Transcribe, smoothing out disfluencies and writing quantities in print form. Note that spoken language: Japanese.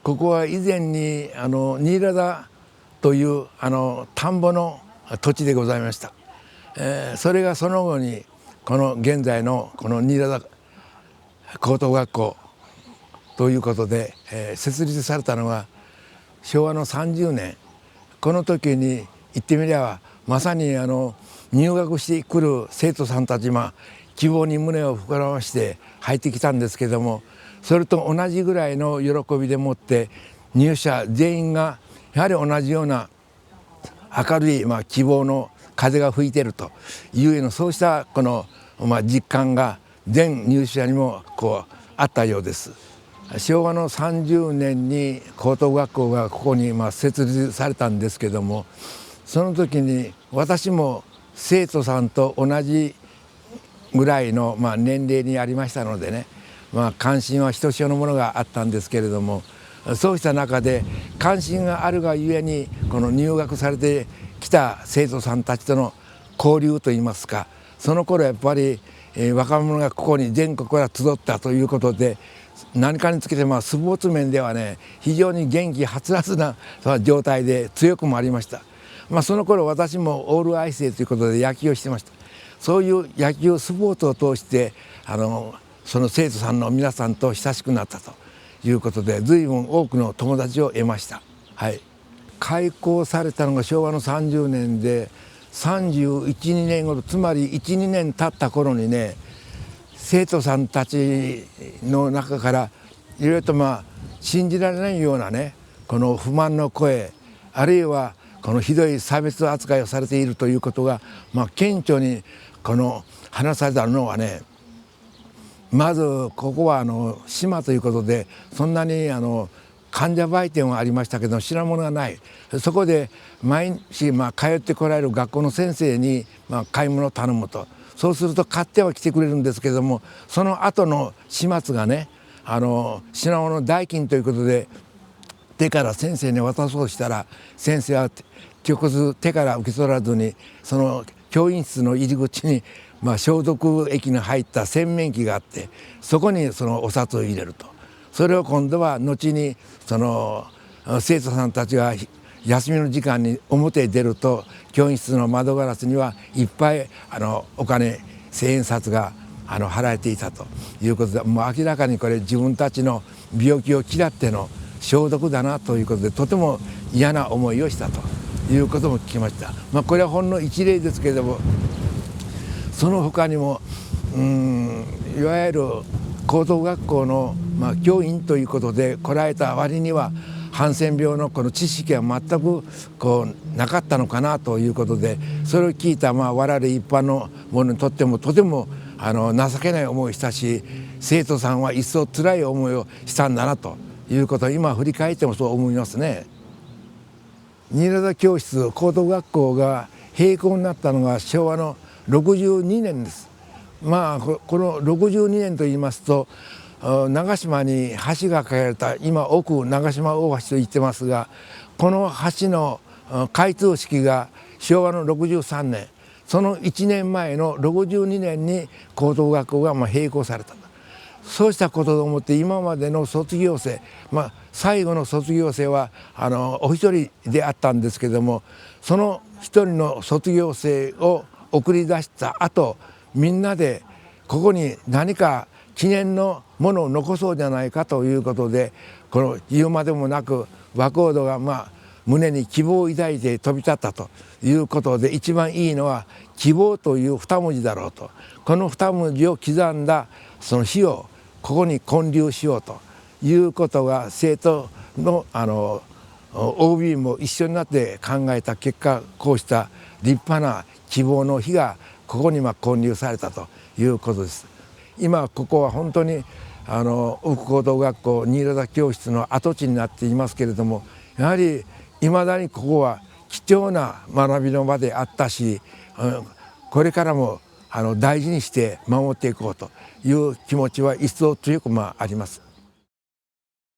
ここは以前に新良田という田んぼの土地でございました。それがその後にこの現在のこの新良田高等学校ということで、設立されたのが昭和の30年。この時に言ってみればまさに入学してくる生徒さんたち希望に胸を膨らまして入ってきたんですけども、それと同じぐらいの喜びでもって入社全員がやはり同じような明るい希望の風が吹いているというような、そうしたこの実感が全入社にもあったようです。昭和の30年に高等学校がここに設立されたんですけども、その時に私も生徒さんと同じぐらいの年齢にありましたのでね、関心はひとしおのものがあったんですけれども、そうした中で関心があるがゆえにこの入学されてきた生徒さんたちとの交流といいますか、その頃やっぱり若者がここに全国から集ったということで、何かにつけてスポーツ面ではね非常に元気はつらつな状態で強くもありました。その頃私もオール愛生ということで野球をしてました。そういう野球スポーツを通してその生徒さんの皆さんと親しくなったということで、随分多くの友達を得ました。開校されたのが昭和の30年で31、2年頃、つまり1、2年経った頃にね、生徒さんたちの中からいろいろと信じられないようなね、この不満の声、あるいはこのひどい差別扱いをされているということが顕著に話されたのはね、まずここは島ということでそんなに患者売店はありましたけど品物がない。そこで毎日通ってこられる学校の先生に買い物を頼むと、そうすると買っては来てくれるんですけれども、その後の始末がね品物代金ということで手から先生に渡そうとしたら、先生は直接手から受け取らずにその教員室の入り口に消毒液の入った洗面器があって、そこにそのお札を入れると。それを今度は後にその生徒さんたちが休みの時間に表へ出ると教員室の窓ガラスにはいっぱいお金千円札が貼られていたということで、もう明らかにこれ自分たちの病気を嫌っての消毒だなということで、とても嫌な思いをしたということも聞きました。これはほんの一例ですけれども、その他にもいわゆる高等学校の教員ということで来られた割にはハンセン病のこの知識は全くなかったのかなということで、それを聞いた我々一般の者にとってもとても情けない思いをしたし、生徒さんは一層辛い思いをしたんだなということを今振り返ってもそう思いますね。新良田教室高等学校が閉校になったのが昭和の62年です。この62年といいますと長島に橋が架けられた、今奥長島大橋と言ってますが、この橋の開通式が昭和の63年、その1年前の62年に高等学校が閉校された。そうしたことと思って今までの卒業生、最後の卒業生はお一人であったんですけども、その一人の卒業生を送り出した後、みんなでここに何か記念のものを残そうじゃないかということで、この言うまでもなく若人が胸に希望を抱いて飛び立ったということで、一番いいのは希望という二文字だろうと、この二文字を刻んだその日をここに建立しようということが生徒のOB も一緒になって考えた結果、こうした立派な希望の日がここに建立されたということです。今ここは本当に奥高等学校新良田教室の跡地になっていますけれども、やはりいまだにここは貴重な学びの場であったし、これからも大事にして守っていこうという気持ちは一層強くあります。